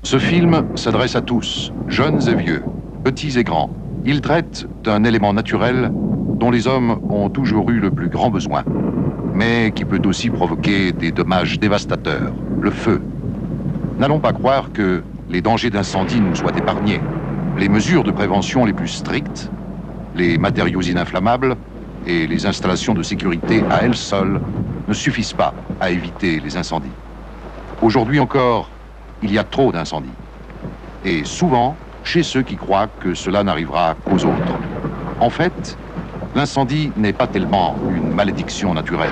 Ce film s'adresse à tous, jeunes et vieux, petits et grands. Il traite d'un élément naturel dont les hommes ont toujours eu le plus grand besoin, mais qui peut aussi provoquer des dommages dévastateurs, le feu. N'allons pas croire que les dangers d'incendie nous soient épargnés. Les mesures de prévention les plus strictes, les matériaux ininflammables et les installations de sécurité à elles seules ne suffisent pas à éviter les incendies. Aujourd'hui encore, il y a trop d'incendies. Et souvent, chez ceux qui croient que cela n'arrivera qu'aux autres. En fait, l'incendie n'est pas tellement une malédiction naturelle.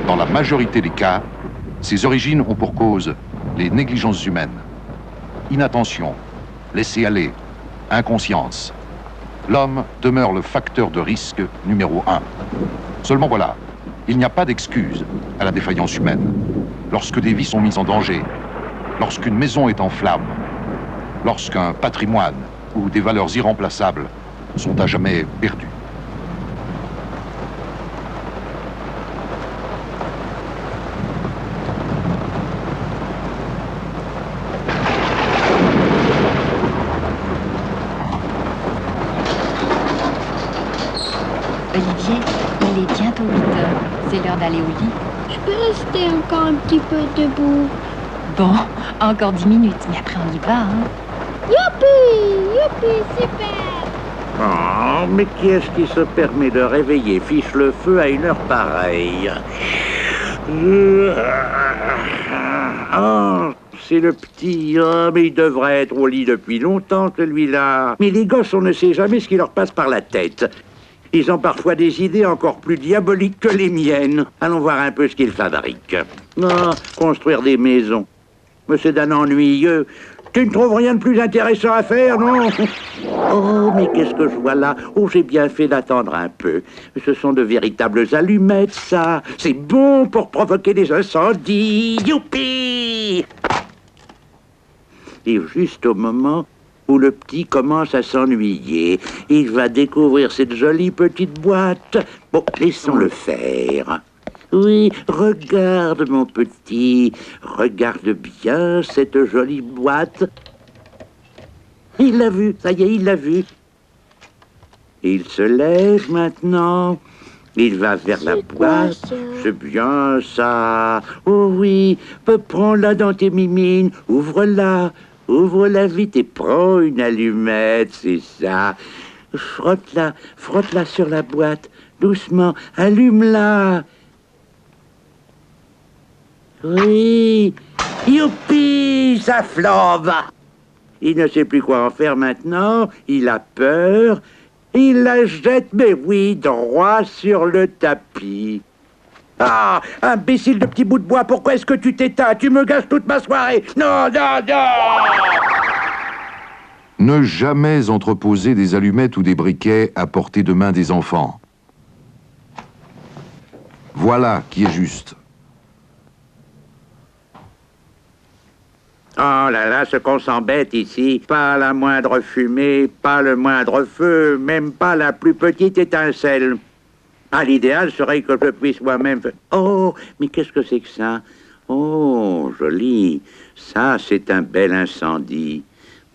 Dans la majorité des cas, ses origines ont pour cause les négligences humaines. Inattention, laisser aller, inconscience. L'homme demeure le facteur de risque numéro 1. Seulement voilà, il n'y a pas d'excuse à la défaillance humaine. Lorsque des vies sont mises en danger, lorsqu'une maison est en flammes, lorsqu'un patrimoine ou des valeurs irremplaçables sont à jamais perdues. Olivier, il est bientôt 8 heures. C'est l'heure d'aller au lit. Je peux rester encore un petit peu debout. Bon, encore 10 minutes, mais après on y va, hein. Youpi! Youpi, super! Oh, mais qui est-ce qui se permet de réveiller fiche le feu à une heure pareille? Oh, c'est le petit. Oh, mais il devrait être au lit depuis longtemps, celui-là. Mais les gosses, on ne sait jamais ce qui leur passe par la tête. Ils ont parfois des idées encore plus diaboliques que les miennes. Allons voir un peu ce qu'ils fabriquent. Oh, construire des maisons. Mais c'est d'un ennuyeux. Tu ne trouves rien de plus intéressant à faire, non? Oh, mais qu'est-ce que je vois là? Oh, j'ai bien fait d'attendre un peu. Ce sont de véritables allumettes, ça. C'est bon pour provoquer des incendies. Youpi! Et juste au moment où le petit commence à s'ennuyer, il va découvrir cette jolie petite boîte. Bon, laissons-le faire. Oui, regarde, mon petit. Regarde bien cette jolie boîte. Il l'a vu, ça y est, il l'a vu. Il se lève maintenant. Il va vers la boîte. C'est bien ça. Oh oui, prends-la dans tes mimines. Ouvre-la. Ouvre-la vite et prends une allumette, c'est ça. Frotte-la sur la boîte. Doucement, allume-la. Oui, youpi, ça flambe. Il ne sait plus quoi en faire maintenant, il a peur, il la jette, mais oui, droit sur le tapis. Ah, imbécile de petit bout de bois, pourquoi est-ce que tu t'éteins? Tu me gâches toute ma soirée. Non, non, non! Ne jamais entreposer des allumettes ou des briquets à portée de main des enfants. Voilà qui est juste. Oh là là, ce qu'on s'embête ici. Pas la moindre fumée, pas le moindre feu, même pas la plus petite étincelle. Ah, l'idéal serait que je puisse moi-même... Oh, mais qu'est-ce que c'est que ça? Oh, joli. Ça, c'est un bel incendie.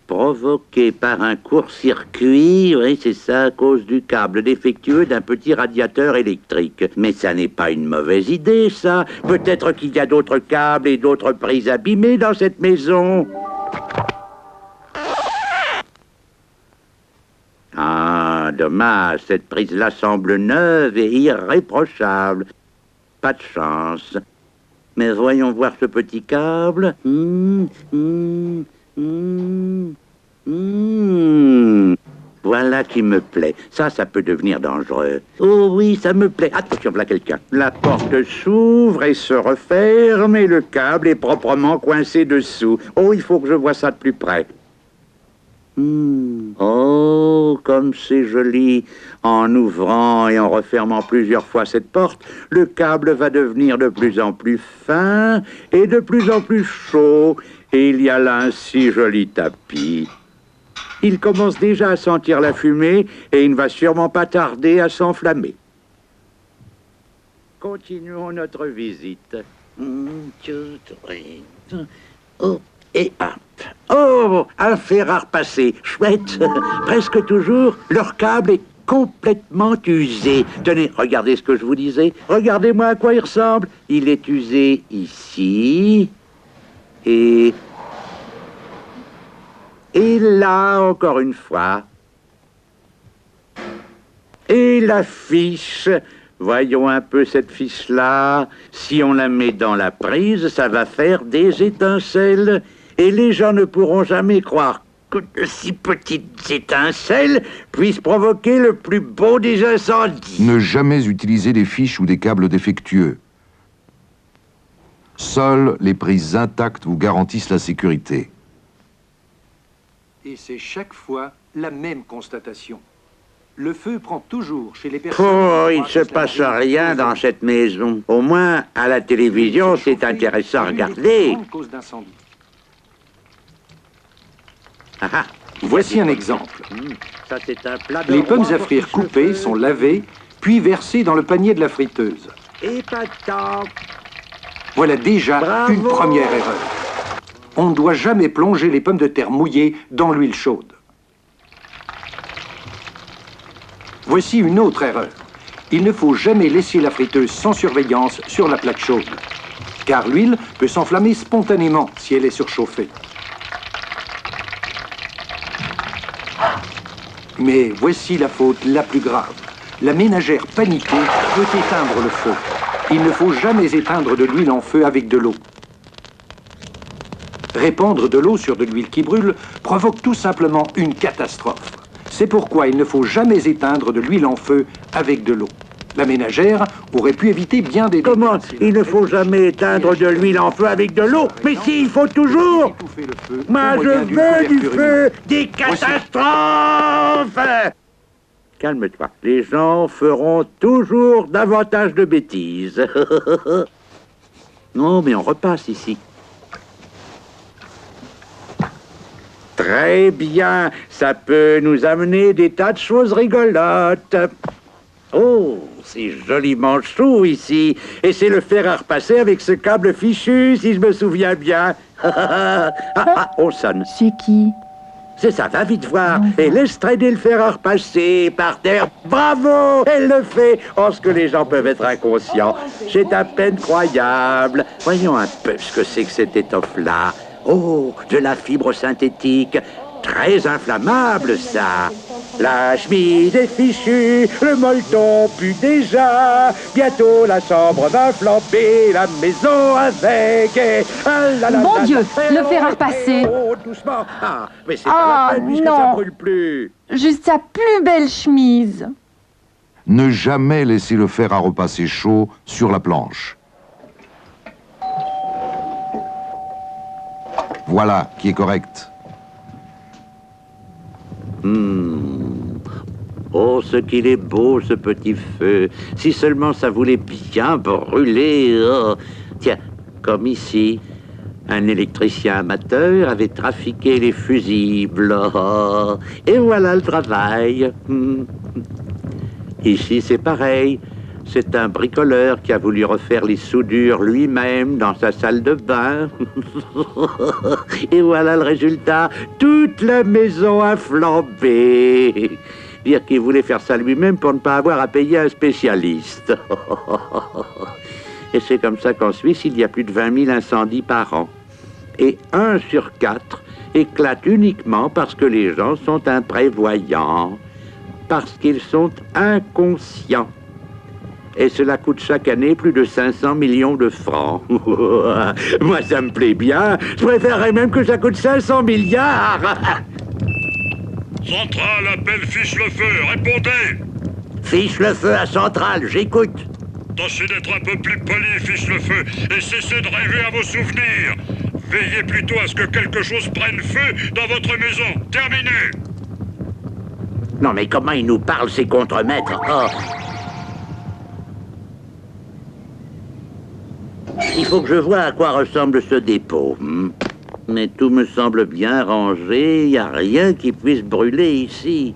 Provoqué par un court-circuit, oui, c'est ça, à cause du câble défectueux d'un petit radiateur électrique. Mais ça n'est pas une mauvaise idée, ça. Peut-être qu'il y a d'autres câbles et d'autres prises abîmées dans cette maison. Ah, dommage, cette prise-là semble neuve et irréprochable. Pas de chance. Mais voyons voir ce petit câble. Voilà qui me plaît. Ça peut devenir dangereux. Oh oui, ça me plaît. Attention, voilà quelqu'un. La porte s'ouvre et se referme et le câble est proprement coincé dessous. Oh, il faut que je vois ça de plus près. Oh, comme c'est joli. En ouvrant et en refermant plusieurs fois cette porte, le câble va devenir de plus en plus fin et de plus en plus chaud. Et il y a là un si joli tapis. Il commence déjà à sentir la fumée et il ne va sûrement pas tarder à s'enflammer. Continuons notre visite. Oh, et hop. Oh, un fer à repasser, chouette. Presque toujours, leur câble est complètement usé. Tenez, regardez ce que je vous disais. Regardez-moi à quoi il ressemble. Il est usé ici. Et là, encore une fois. Et la fiche. Voyons un peu cette fiche-là. Si on la met dans la prise, ça va faire des étincelles. Et les gens ne pourront jamais croire que de si petites étincelles puissent provoquer le plus beau des incendies. Ne jamais utiliser des fiches ou des câbles défectueux. Seules les prises intactes vous garantissent la sécurité. Et c'est chaque fois la même constatation. Le feu prend toujours chez les personnes... Oh, il ne se passe rien dans cette maison. Au moins, à la télévision, c'est intéressant à regarder. Cause d'incendie. Ah, ah. Voici un exemple. Ça, c'est un plat de Les pommes roi à pour frire fiche le coupées feu. sont lavées, puis versées dans le panier de la friteuse. Épatant. Voilà déjà Bravo. une première erreur. On ne doit jamais plonger les pommes de terre mouillées dans l'huile chaude. Voici une autre erreur. Il ne faut jamais laisser la friteuse sans surveillance sur la plaque chaude, car l'huile peut s'enflammer spontanément si elle est surchauffée. Mais voici la faute la plus grave. La ménagère paniquée peut éteindre le feu. Il ne faut jamais éteindre de l'huile en feu avec de l'eau. Répandre de l'eau sur de l'huile qui brûle provoque tout simplement une catastrophe. C'est pourquoi il ne faut jamais éteindre de l'huile en feu avec de l'eau. La ménagère aurait pu éviter bien des dégâts. Comment il ne faut jamais éteindre de l'huile en feu avec de l'eau? Mais si, il faut toujours. Étouffer le feu Moi, au je moyen d'une veux du couverture feu, humide. des catastrophes. Calme-toi. Les gens feront toujours davantage de bêtises. Non, mais on repasse ici. Très bien. Ça peut nous amener des tas de choses rigolotes. Oh, c'est joliment chaud ici. Et c'est le fer à repasser avec ce câble fichu, si je me souviens bien. On sonne. C'est qui? C'est ça, va vite voir. Et laisse traîner le fer à repasser par terre. Bravo! Elle le fait. Oh, ce que les gens peuvent être inconscients. C'est à peine croyable. Voyons un peu ce que c'est que cette étoffe-là. Oh, de la fibre synthétique. Très inflammable, ça. La chemise est fichue, le molleton pue déjà. Bientôt la chambre va flamber, la maison avec. Et... Ah, Bon Dieu, le fer à repasser. Oh, doucement. Ah, mais c'est Ah, pas la peine puisque non. ça brûle plus. Juste sa plus belle chemise. Ne jamais laisser le fer à repasser chaud sur la planche. Voilà qui est correct. Oh, ce qu'il est beau, ce petit feu. Si seulement ça voulait bien brûler. Oh. Tiens, comme ici, un électricien amateur avait trafiqué les fusibles. Oh. Et voilà le travail. Ici, c'est pareil. C'est un bricoleur qui a voulu refaire les soudures lui-même dans sa salle de bain. Et voilà le résultat. Toute la maison a flambé. Dire qu'il voulait faire ça lui-même pour ne pas avoir à payer un spécialiste. Et c'est comme ça qu'en Suisse, il y a plus de 20 000 incendies par an. Et 1 sur 4 éclate uniquement parce que les gens sont imprévoyants, parce qu'ils sont inconscients. Et cela coûte chaque année plus de 500 millions de francs. Moi, ça me plaît bien. Je préférerais même que ça coûte 500 milliards. Centrale appelle Fiche le Feu, répondez! Fiche le feu à Centrale, j'écoute. Tâchez d'être un peu plus poli, Fiche le Feu, et cessez de rêver à vos souvenirs. Veillez plutôt à ce que quelque chose prenne feu dans votre maison. Terminé! Non, mais comment ils nous parlent, ces contremaîtres? Oh. Il faut que je voie à quoi ressemble ce dépôt. Mais tout me semble bien rangé. Il n'y a rien qui puisse brûler ici.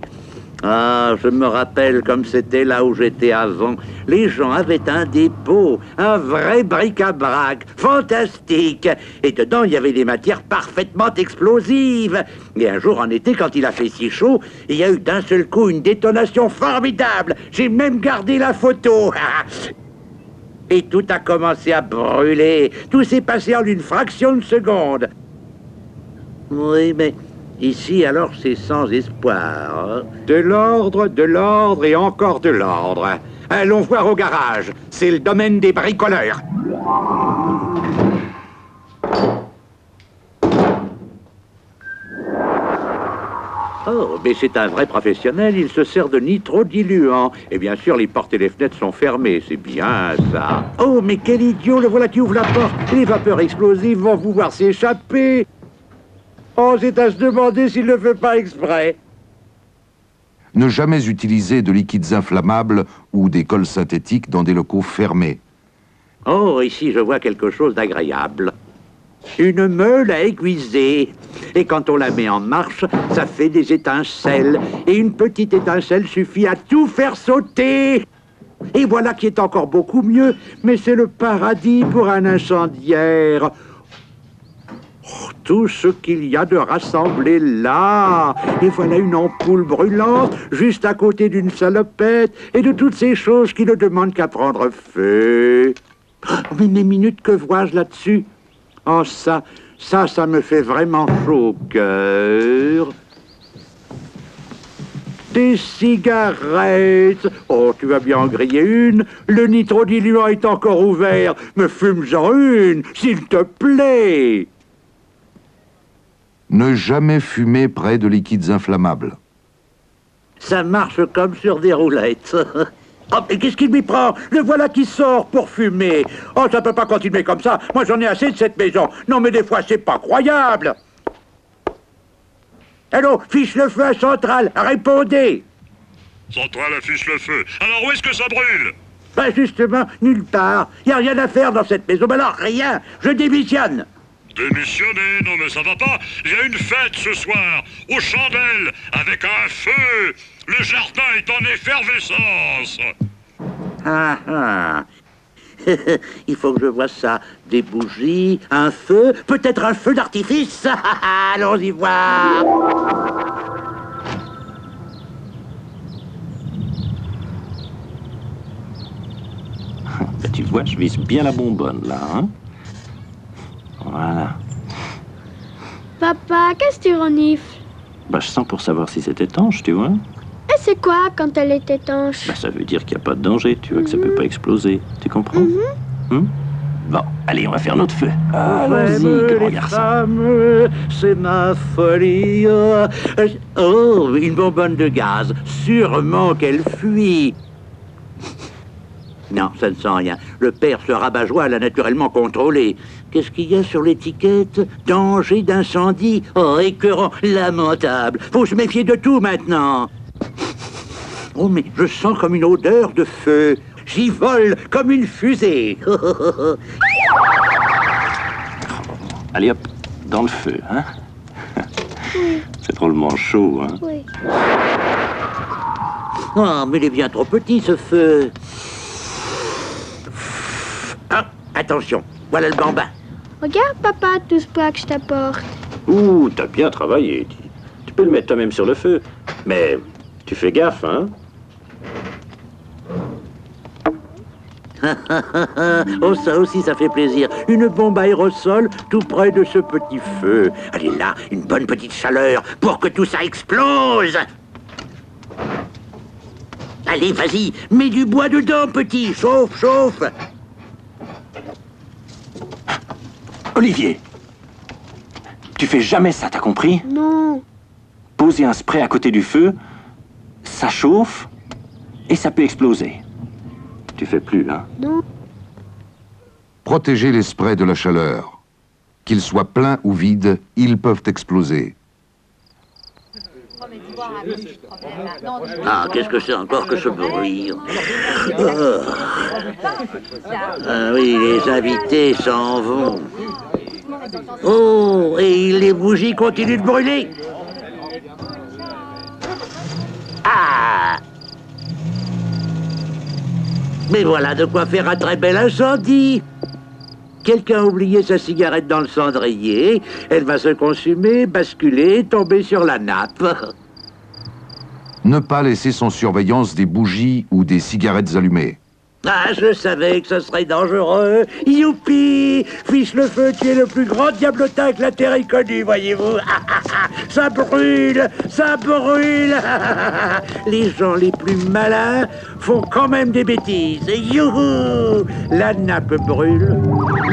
Ah, je me rappelle comme c'était là où j'étais avant. Les gens avaient un dépôt, un vrai bric-à-brac, fantastique. Et dedans, il y avait des matières parfaitement explosives. Et un jour en été, quand il a fait si chaud, il y a eu d'un seul coup une détonation formidable. J'ai même gardé la photo. Et tout a commencé à brûler. Tout s'est passé en une fraction de seconde. Oui, mais ici, alors, c'est sans espoir. Hein? De l'ordre et encore de l'ordre. Allons voir au garage. C'est le domaine des bricoleurs. Oh, mais c'est un vrai professionnel, il se sert de nitrodiluant. Et bien sûr, les portes et les fenêtres sont fermées, c'est bien ça. Oh, mais quel idiot, le voilà qui ouvre la porte. Les vapeurs explosives vont pouvoir s'échapper. Oh, c'est à se demander s'il ne le fait pas exprès. Ne jamais utiliser de liquides inflammables ou des cols synthétiques dans des locaux fermés. Oh, ici, je vois quelque chose d'agréable. Une meule à aiguiser. Et quand on la met en marche, ça fait des étincelles. Et une petite étincelle suffit à tout faire sauter. Et voilà qui est encore beaucoup mieux. Mais c'est le paradis pour un incendiaire. Oh, tout ce qu'il y a de rassemblé là. Et voilà une ampoule brûlante juste à côté d'une salopette. Et de toutes ces choses qui ne demandent qu'à prendre feu. Oh, mais mes minutes, que vois-je là-dessus? Oh, ça me fait vraiment chaud au cœur. Des cigarettes. Oh, tu vas bien en griller une. Le nitrodiluant est encore ouvert. Me fume-en une, s'il te plaît. Ne jamais fumer près de liquides inflammables. Ça marche comme sur des roulettes. Oh, mais qu'est-ce qu'il lui prend? Le voilà qui sort pour fumer. Oh, ça peut pas continuer comme ça. Moi, j'en ai assez de cette maison. Non, mais des fois, c'est pas croyable. Allô, fiche le feu à Centrale. Répondez. Centrale affiche le feu. Alors où est-ce que ça brûle? Ben, justement, nulle part. Y a rien à faire dans cette maison. Ben alors, rien. Je démissionne. Démissionner? Non mais ça va pas. Il y a une fête ce soir, aux chandelles, avec un feu. Le jardin est en effervescence. Ah, ah. Il faut que je voie ça. Des bougies, un feu, peut-être un feu d'artifice. Allons-y voir. Ben, tu vois, je vise bien la bonbonne, là, hein? Voilà. Papa, qu'est-ce que tu renifles? Ben, je sens pour savoir si c'est étanche, tu vois. Et c'est quoi quand elle est étanche? Ben, ça veut dire qu'il n'y a pas de danger, tu vois, que ça peut pas exploser. Tu comprends? Bon, allez, on va faire notre feu. Allons-y, grand garçon. C'est ma folie. Oh, une bonbonne de gaz. Sûrement qu'elle fuit. Non, ça ne sent rien. Le père, ce rabat-joie, l'a naturellement contrôlé. Qu'est-ce qu'il y a sur l'étiquette? Danger d'incendie. Oh, écœurant, lamentable. Faut se méfier de tout maintenant. Oh, mais je sens comme une odeur de feu. J'y vole comme une fusée. Allez hop, dans le feu, hein? C'est drôlement chaud, hein? Oui. Oh, mais il est bien trop petit, ce feu. Ah, attention, voilà le bambin. Regarde, papa, tout ce poids que je t'apporte. Ouh, t'as bien travaillé. Tu peux le mettre toi-même sur le feu. Mais tu fais gaffe, hein? Oh, ça aussi, ça fait plaisir. Une bombe aérosol tout près de ce petit feu. Allez là, une bonne petite chaleur pour que tout ça explose. Allez, vas-y, mets du bois dedans, petit. Chauffe, chauffe. Olivier, tu fais jamais ça, t'as compris? Non. Poser un spray à côté du feu, ça chauffe et ça peut exploser. Tu fais plus, hein? Non. Protégez les sprays de la chaleur. Qu'ils soient pleins ou vides, ils peuvent exploser. Ah, qu'est-ce que c'est encore que ce bruit? Ah oui, les invités s'en vont. Oh, et les bougies continuent de brûler. Ah, Mais voilà de quoi faire un très bel incendie. Quelqu'un a oublié sa cigarette dans le cendrier. Elle va se consumer, basculer, tomber sur la nappe. Ne pas laisser sans surveillance des bougies ou des cigarettes allumées. Ah, je savais que ce serait dangereux. Youpi! Fiche le feu, tu es le plus grand diablotin que la Terre ait connu, voyez-vous. Ça brûle! Ça brûle! Les gens les plus malins font quand même des bêtises. Youhou! La nappe brûle,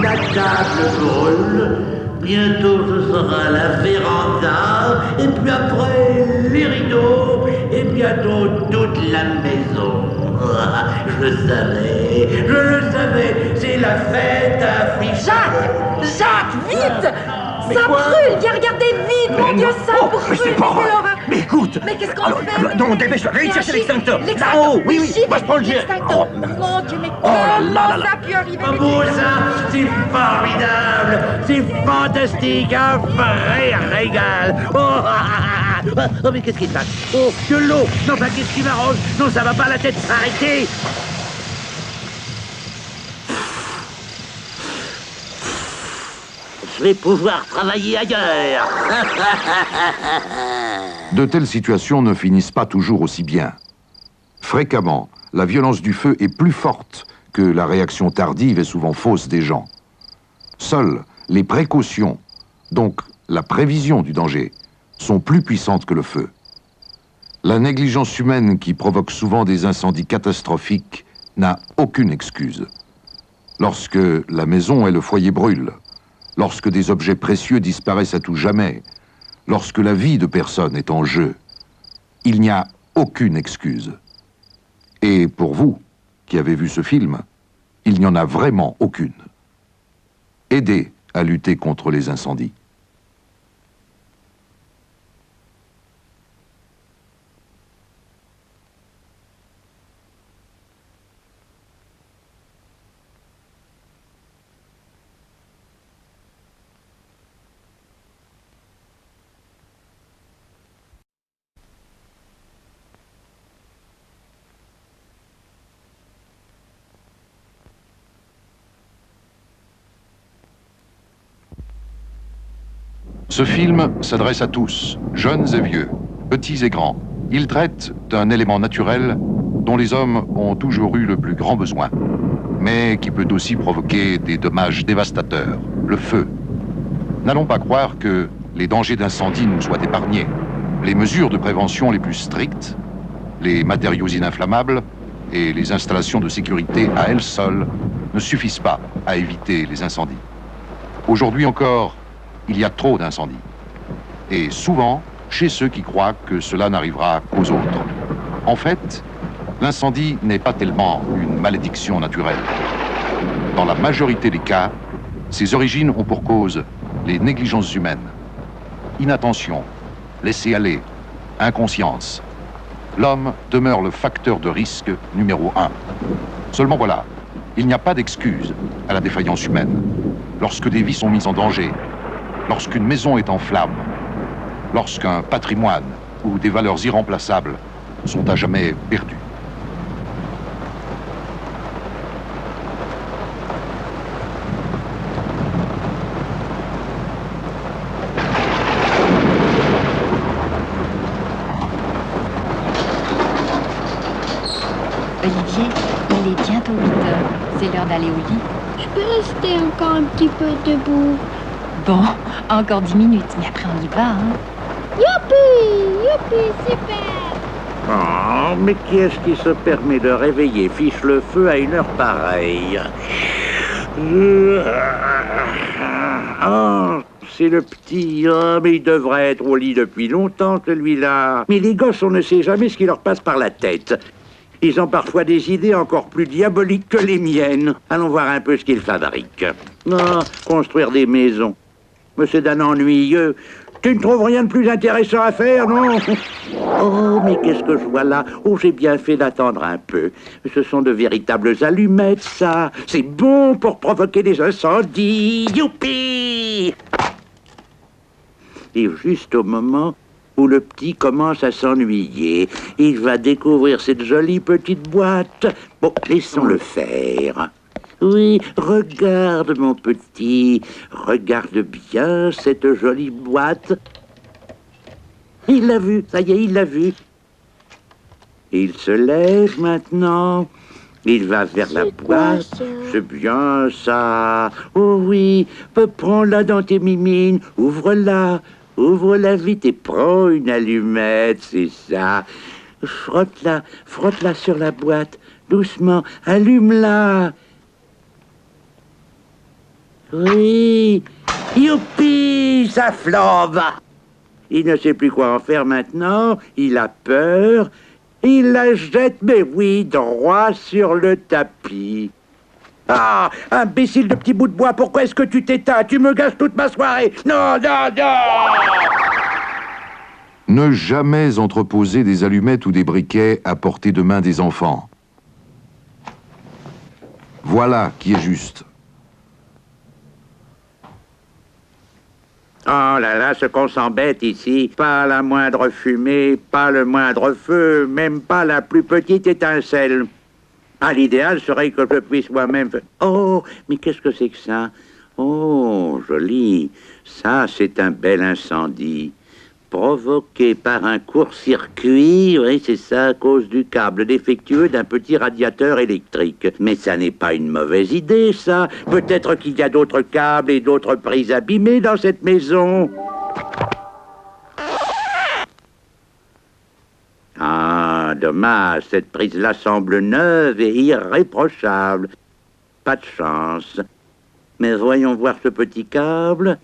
la table brûle, bientôt ce sera la véranda, et puis après les rideaux, et bientôt toute la maison. Je le savais, c'est la fête à Fiche. Jacques, vite! Ça brûle! Viens regarder vite! Mon Dieu, ça brûle! Mais c'est pas vrai! Mais écoute! Mais qu'est-ce qu'on fait? Non, dépêche-toi! Viens chercher l'extincteur! Là-haut! Oui, moi je prends le jet! Oh, mon Dieu, mais comment ça a pu arriver? Oh beau ça! C'est formidable! C'est fantastique! Un vrai régal! Oh, mais qu'est-ce qui se passe? Oh, de l'eau! Non, pas qu'est-ce qui m'arrange? Non, ça va pas, la tête s'arrêter! Je vais pouvoir travailler ailleurs. De telles situations ne finissent pas toujours aussi bien. Fréquemment, la violence du feu est plus forte que la réaction tardive et souvent fausse des gens. Seules les précautions, donc la prévision du danger, sont plus puissantes que le feu. La négligence humaine qui provoque souvent des incendies catastrophiques n'a aucune excuse. Lorsque la maison et le foyer brûlent, lorsque des objets précieux disparaissent à tout jamais, lorsque la vie de personne est en jeu, il n'y a aucune excuse. Et pour vous, qui avez vu ce film, il n'y en a vraiment aucune. Aidez à lutter contre les incendies. Ce film s'adresse à tous, jeunes et vieux, petits et grands. Il traite d'un élément naturel dont les hommes ont toujours eu le plus grand besoin, mais qui peut aussi provoquer des dommages dévastateurs, le feu. N'allons pas croire que les dangers d'incendie nous soient épargnés. Les mesures de prévention les plus strictes, les matériaux ininflammables et les installations de sécurité à elles seules ne suffisent pas à éviter les incendies. Aujourd'hui encore, il y a trop d'incendies. Et souvent, chez ceux qui croient que cela n'arrivera qu'aux autres. En fait, l'incendie n'est pas tellement une malédiction naturelle. Dans la majorité des cas, ses origines ont pour cause les négligences humaines. Inattention, laisser aller, inconscience. L'homme demeure le facteur de risque numéro 1. Seulement voilà, il n'y a pas d'excuse à la défaillance humaine. Lorsque des vies sont mises en danger, lorsqu'une maison est en flammes, lorsqu'un patrimoine ou des valeurs irremplaçables sont à jamais perdus. Olivier, il est bientôt 8 heures. C'est l'heure d'aller au lit. Je peux rester encore un petit peu debout. Bon, encore 10 minutes, mais après on y va, hein. Youpi! Youpi, super! Oh, mais qui est-ce qui se permet de réveiller Fiche le feu à une heure pareille? Oh, c'est le petit. Oh, mais il devrait être au lit depuis longtemps, celui-là. Mais les gosses, on ne sait jamais ce qui leur passe par la tête. Ils ont parfois des idées encore plus diaboliques que les miennes. Allons voir un peu ce qu'ils fabriquent. Oh, construire des maisons. Mais c'est d'un ennuyeux. Tu ne trouves rien de plus intéressant à faire, non? Oh, mais qu'est-ce que je vois là? Oh, j'ai bien fait d'attendre un peu. Ce sont de véritables allumettes, ça. C'est bon pour provoquer des incendies. Youpi! Et juste au moment où le petit commence à s'ennuyer. Il va découvrir cette jolie petite boîte. Bon, laissons-le faire. Oui, regarde, mon petit. Regarde bien cette jolie boîte. Il l'a vu, ça y est, il l'a vu. Il se lève maintenant. Il va vers la boîte. C'est bien ça. Oh oui, prends-la dans tes mimines. Ouvre-la. Ouvre-la vite et prends une allumette, c'est ça. Frotte-la sur la boîte. Doucement, allume-la. Oui. Youpi, ça flambe. Il ne sait plus quoi en faire maintenant. Il a peur. Il la jette, mais oui, droit sur le tapis. Ah, imbécile de petit bout de bois, pourquoi est-ce que tu t'éteins? Tu me gâches toute ma soirée. Non, non, non! Ne jamais entreposer des allumettes ou des briquets à portée de main des enfants. Voilà qui est juste. Oh là là, ce qu'on s'embête ici. Pas la moindre fumée, pas le moindre feu, même pas la plus petite étincelle. Ah, l'idéal serait que je puisse moi-même... Oh, mais qu'est-ce que c'est que ça? Oh, joli. Ça, c'est un bel incendie. Provoqué par un court-circuit, oui, c'est ça, à cause du câble défectueux d'un petit radiateur électrique. Mais ça n'est pas une mauvaise idée, ça. Peut-être qu'il y a d'autres câbles et d'autres prises abîmées dans cette maison. Ah, dommage, cette prise-là semble neuve et irréprochable. Pas de chance. Mais voyons voir ce petit câble.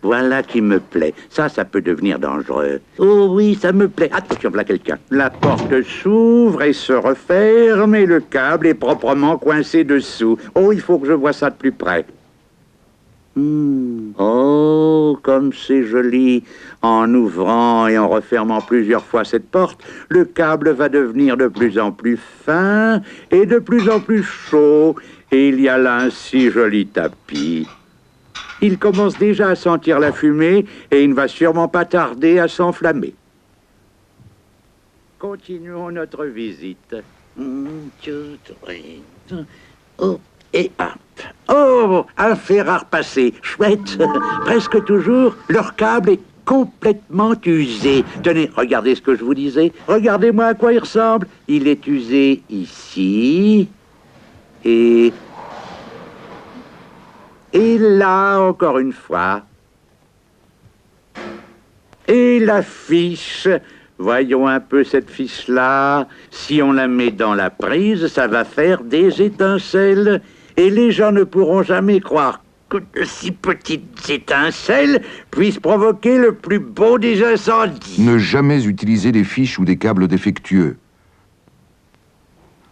Voilà qui me plaît. Ça peut devenir dangereux. Oh oui, ça me plaît. Attention, voilà quelqu'un. La porte s'ouvre et se referme et le câble est proprement coincé dessous. Oh, il faut que je vois ça de plus près. Oh, comme c'est joli. En ouvrant et en refermant plusieurs fois cette porte, le câble va devenir de plus en plus fin et de plus en plus chaud. Et il y a là un si joli tapis. Il commence déjà à sentir la fumée et il ne va sûrement pas tarder à s'enflammer. Continuons notre visite. Oh, et hop. Oh, un fer à repasser. Chouette. Presque toujours, leur câble est complètement usé. Tenez, regardez ce que je vous disais. Regardez-moi à quoi il ressemble. Il est usé ici. Et là, encore une fois. Et la fiche. Voyons un peu cette fiche-là. Si on la met dans la prise, ça va faire des étincelles. Et les gens ne pourront jamais croire que de si petites étincelles puissent provoquer le plus beau des incendies. Ne jamais utiliser des fiches ou des câbles défectueux.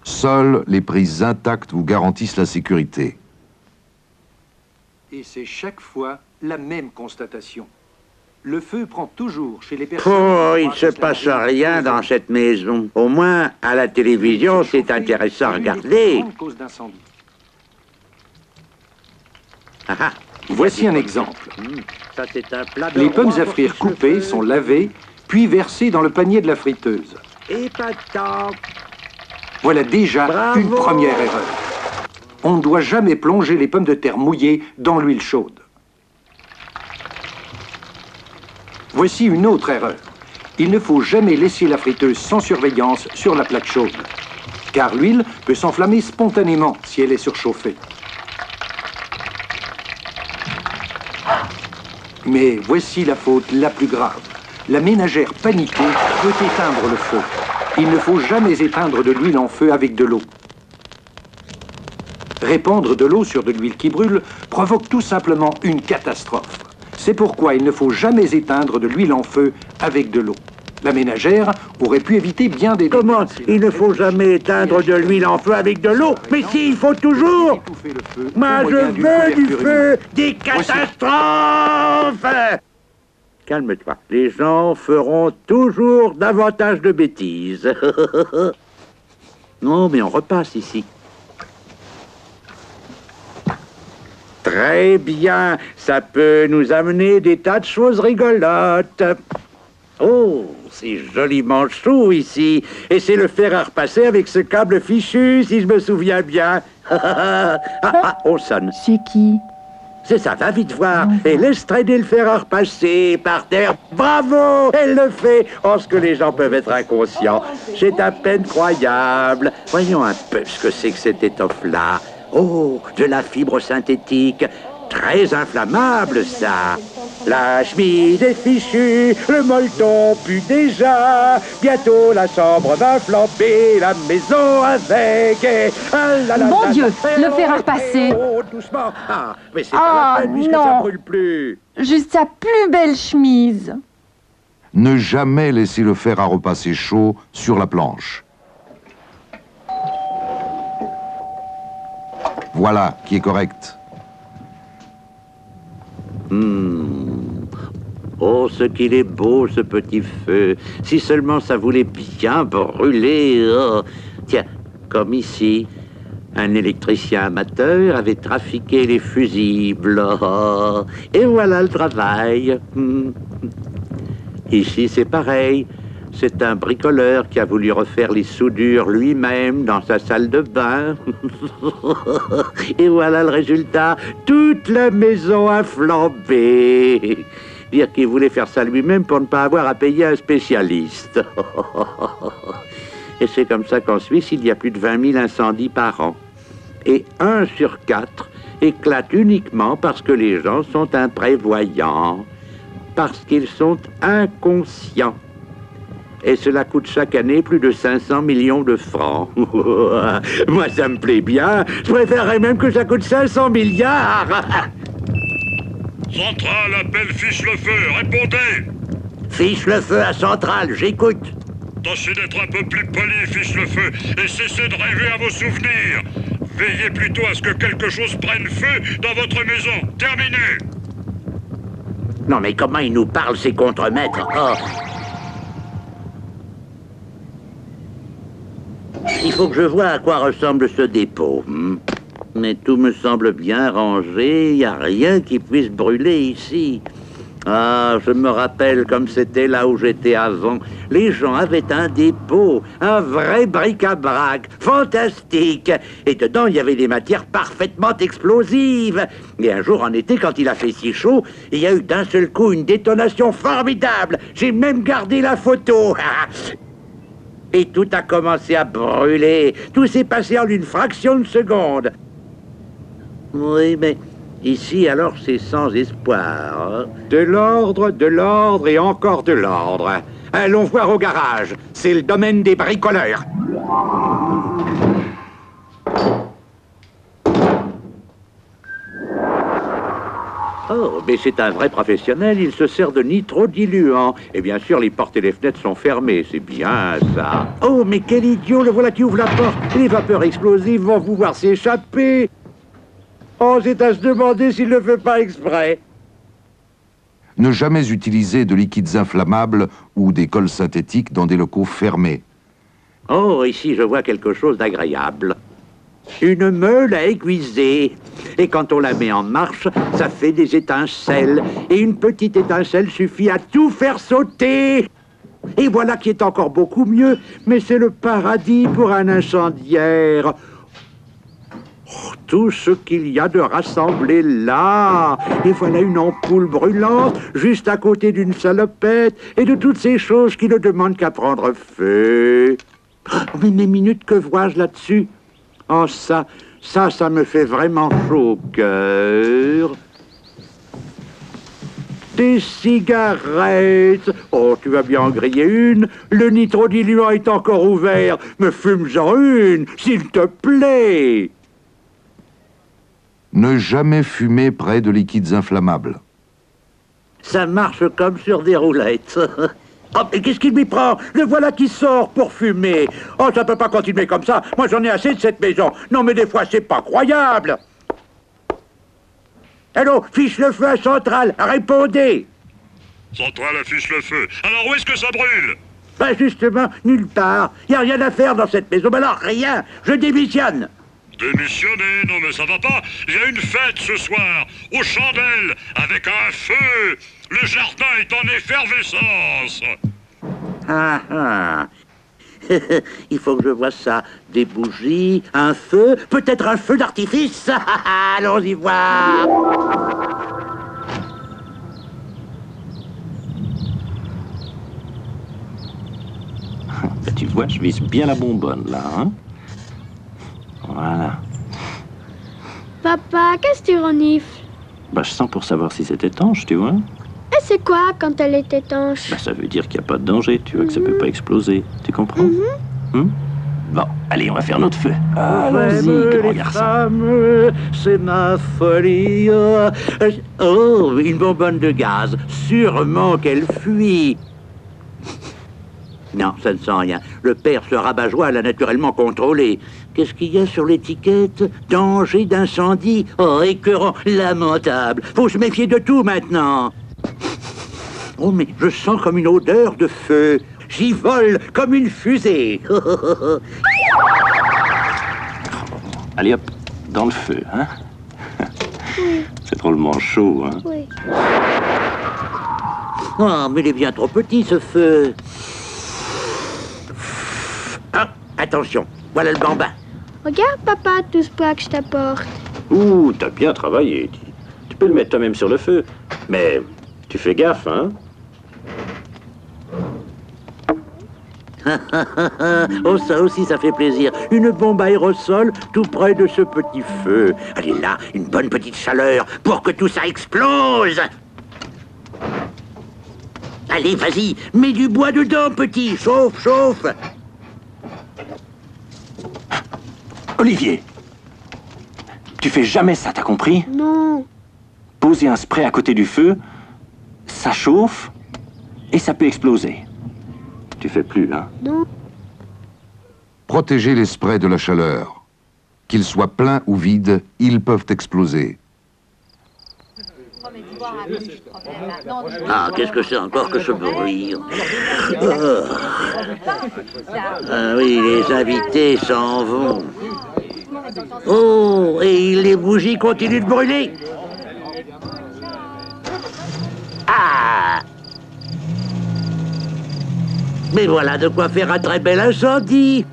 Seules les prises intactes vous garantissent la sécurité. Et c'est chaque fois la même constatation. Le feu prend toujours chez les personnes... Oh, il ne se passe rien dans cette maison. Au moins, à la télévision, c'est intéressant à regarder. Voici un exemple. Ça, c'est un plat de Les pommes roi à frire pour coupées cheveux. sont lavées, puis versées dans le panier de la friteuse. Épatant. Voilà déjà Bravo. une première erreur. On ne doit jamais plonger les pommes de terre mouillées dans l'huile chaude. Voici une autre erreur. Il ne faut jamais laisser la friteuse sans surveillance sur la plaque chaude, car l'huile peut s'enflammer spontanément si elle est surchauffée. Mais voici la faute la plus grave. La ménagère paniquée peut éteindre le feu. Il ne faut jamais éteindre de l'huile en feu avec de l'eau. Répandre de l'eau sur de l'huile qui brûle provoque tout simplement une catastrophe. C'est pourquoi il ne faut jamais éteindre de l'huile en feu avec de l'eau. La ménagère aurait pu éviter bien des... Comment? Il ne faut jamais éteindre de l'huile en feu avec de l'eau. Mais si, il faut toujours. Moi, je veux du feu, des catastrophes. Calme-toi. Les gens feront toujours davantage de bêtises. Non, mais on repasse ici. Très bien, ça peut nous amener des tas de choses rigolotes. Oh, c'est joliment chaud ici. Et c'est le fer à repasser avec ce câble fichu, si je me souviens bien. On sonne. C'est qui? C'est ça, va vite voir. Et laisse traîner le fer à repasser par terre. Bravo, elle le fait. Oh, ce que les gens peuvent être inconscients. C'est à peine croyable. Voyons un peu ce que c'est que cette étoffe-là. Oh, de la fibre synthétique. Très inflammable, ça. La chemise est fichue, le molleton pue déjà. Bientôt la chambre va flamber, la maison avec. Et... Bon Dieu, le fer à repasser. Oh, doucement. Ah, mais c'est pas la peine puisque ça brûle plus. Juste sa plus belle chemise. Ne jamais laisser le fer à repasser chaud sur la planche. Voilà qui est correct. Oh, ce qu'il est beau, ce petit feu. Si seulement ça voulait bien brûler. Oh. Tiens, comme ici, un électricien amateur avait trafiqué les fusibles. Oh. Et voilà le travail. Ici, c'est pareil. C'est un bricoleur qui a voulu refaire les soudures lui-même dans sa salle de bain. Et voilà le résultat. Toute la maison a flambé. Dire qu'il voulait faire ça lui-même pour ne pas avoir à payer un spécialiste. Et c'est comme ça qu'en Suisse, il y a plus de 20 000 incendies par an. Et 1 sur 4 éclate uniquement parce que les gens sont imprévoyants, parce qu'ils sont inconscients. Et cela coûte chaque année plus de 500 millions de francs. Moi, ça me plaît bien. Je préférerais même que ça coûte 500 milliards. Centrale appelle Fiche-le-Feu, répondez. Fiche-le-Feu à Centrale, j'écoute. Tâchez d'être un peu plus poli, Fiche-le-Feu, et cessez de rêver à vos souvenirs. Veillez plutôt à ce que quelque chose prenne feu dans votre maison. Terminé. Non, mais comment ils nous parlent, ces contremaîtres? Oh. Il faut que je voie à quoi ressemble ce dépôt. Mais tout me semble bien rangé, il n'y a rien qui puisse brûler ici. Ah, je me rappelle comme c'était là où j'étais avant. Les gens avaient un dépôt, un vrai bric-à-brac, fantastique. Et dedans, il y avait des matières parfaitement explosives. Et un jour en été, quand il a fait si chaud, il y a eu d'un seul coup une détonation formidable. J'ai même gardé la photo. Et tout a commencé à brûler. Tout s'est passé en une fraction de seconde. Oui, mais ici, alors, c'est sans espoir. Hein? De l'ordre et encore de l'ordre. Allons voir au garage. C'est le domaine des bricoleurs. Oh, mais c'est un vrai professionnel, il se sert de nitrodiluant. Et bien sûr, les portes et les fenêtres sont fermées, c'est bien ça. Oh, mais quel idiot, le voilà qui ouvre la porte. Les vapeurs explosives vont vous voir s'échapper. Oh, c'est à se demander s'il ne fait pas exprès. Ne jamais utiliser de liquides inflammables ou des cols synthétiques dans des locaux fermés. Oh, ici, je vois quelque chose d'agréable. Une meule à aiguiser. Et quand on la met en marche, ça fait des étincelles. Et une petite étincelle suffit à tout faire sauter. Et voilà qui est encore beaucoup mieux. Mais c'est le paradis pour un incendiaire. Oh, tout ce qu'il y a de rassemblé là. Et voilà une ampoule brûlante juste à côté d'une salopette. Et de toutes ces choses qui ne demandent qu'à prendre feu. Oh, mais mes minutes, que vois-je là-dessus? Oh, ça me fait vraiment chaud au cœur. Des cigarettes. Oh, tu vas bien en griller une. Le nitrodiluant est encore ouvert. Me fume-en une, s'il te plaît. Ne jamais fumer près de liquides inflammables. Ça marche comme sur des roulettes. Oh, mais qu'est-ce qu'il m'y prend? Le voilà qui sort pour fumer. Oh, ça peut pas continuer comme ça. Moi, j'en ai assez de cette maison. Non, mais des fois, c'est pas croyable. Allô, Fiche-le-Feu à Centrale, répondez. Centrale affiche le feu. Alors où est-ce que ça brûle? Ben justement, nulle part. Y a rien à faire dans cette maison. Ben alors, rien. Je démissionne. Démissionner, non mais ça va pas. Il y a une fête ce soir, aux chandelles, avec un feu. Le jardin est en effervescence. Ah ah. Il faut que je vois ça. Des bougies, un feu, peut-être un feu d'artifice. Allons y voir. Ben, tu vois, je vise bien la bonbonne, là, hein? Voilà. Papa, qu'est-ce que tu renifles? Bah, je sens pour savoir si c'est étanche, tu vois. Et c'est quoi quand elle est étanche? Bah, ça veut dire qu'il n'y a pas de danger, tu vois, que ça peut pas exploser. Tu comprends? Bon, allez, on va faire notre feu. Allons-y, grand garçon. C'est ma folie. Oh, une bonbonne de gaz. Sûrement qu'elle fuit. Non, ça ne sent rien. Le père, ce rabat-joie, l'a naturellement contrôlé. Qu'est-ce qu'il y a sur l'étiquette? Danger d'incendie. Oh, écœurant, lamentable. Faut se méfier de tout maintenant. Oh, mais je sens comme une odeur de feu. J'y vole comme une fusée. Allez hop, dans le feu, hein? C'est drôlement chaud, hein? Oui. Oh, mais il est bien trop petit, ce feu. Ah, attention, voilà le bambin. Regarde, papa, tout ce bois que je t'apporte. Ouh, t'as bien travaillé. Tu peux le mettre toi-même sur le feu. Mais tu fais gaffe, hein? Oh, ça aussi, ça fait plaisir. Une bombe aérosol tout près de ce petit feu. Allez là, une bonne petite chaleur pour que tout ça explose. Allez, vas-y, mets du bois dedans, petit. Chauffe, chauffe. Olivier, tu fais jamais ça, t'as compris? Non. Poser un spray à côté du feu, ça chauffe et ça peut exploser. Tu fais plus, hein? Non. Protégez les sprays de la chaleur. Qu'ils soient pleins ou vides, ils peuvent exploser. Ah, qu'est-ce que c'est encore que ce bruit? Ah oui, les invités s'en vont. Oh, et les bougies continuent de brûler. Ah! Mais voilà de quoi faire un très bel incendie.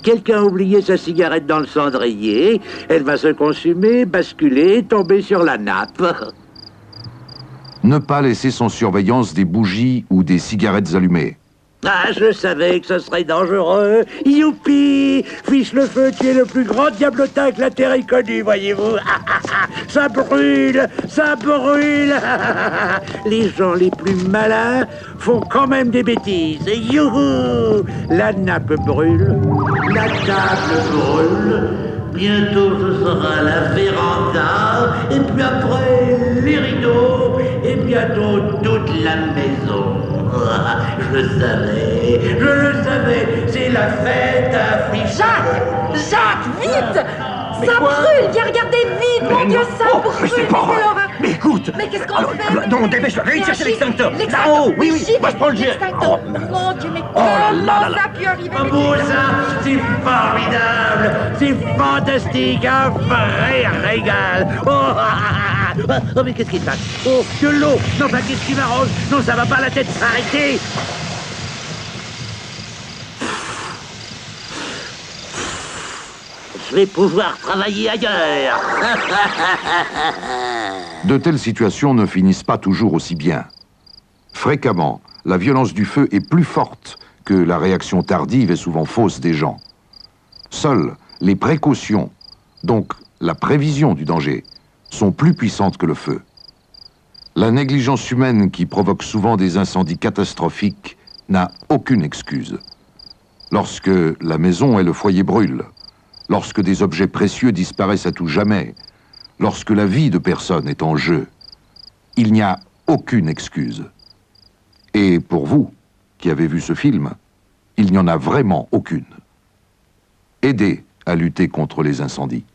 Quelqu'un a oublié sa cigarette dans le cendrier. Elle va se consumer, basculer, tomber sur la nappe. Ne pas laisser sans surveillance des bougies ou des cigarettes allumées. Ah, je savais que ce serait dangereux. Youpi! Fiche le feu, tu es le plus grand diablotin que la Terre ait connu, voyez-vous. Ça brûle! Ça brûle! Les gens les plus malins font quand même des bêtises. Youhou! La nappe brûle, la table brûle, bientôt ce sera la véranda, et puis après les rideaux, et bientôt toute la maison. Je le savais, c'est la fête affichée. Jacques, vite! Ça brûle! Viens regarder vite! Mon Dieu, ça brûle! Mais c'est pas vrai! Mais écoute! Mais qu'est-ce qu'on fait? Non, dépêche-toi! Viens chercher l'extincteur! Là-haut! Oui, oui! Moi, je prends le jet! Oh, mon Dieu, mais comment ça a pu arriver? Oh, beau ça! C'est formidable! C'est fantastique! Un vrai régal! Oh, mais qu'est-ce qui se passe? Oh, de l'eau! Non, pas qu'est-ce qui m'arrange? Non, ça va pas, la tête s'arrêter! Je vais pouvoir travailler ailleurs. De telles situations ne finissent pas toujours aussi bien. Fréquemment, la violence du feu est plus forte que la réaction tardive et souvent fausse des gens. Seules les précautions, donc la prévision du danger, sont plus puissantes que le feu. La négligence humaine qui provoque souvent des incendies catastrophiques n'a aucune excuse. Lorsque la maison et le foyer brûlent, lorsque des objets précieux disparaissent à tout jamais, lorsque la vie de personne est en jeu, il n'y a aucune excuse. Et pour vous, qui avez vu ce film, il n'y en a vraiment aucune. Aidez à lutter contre les incendies.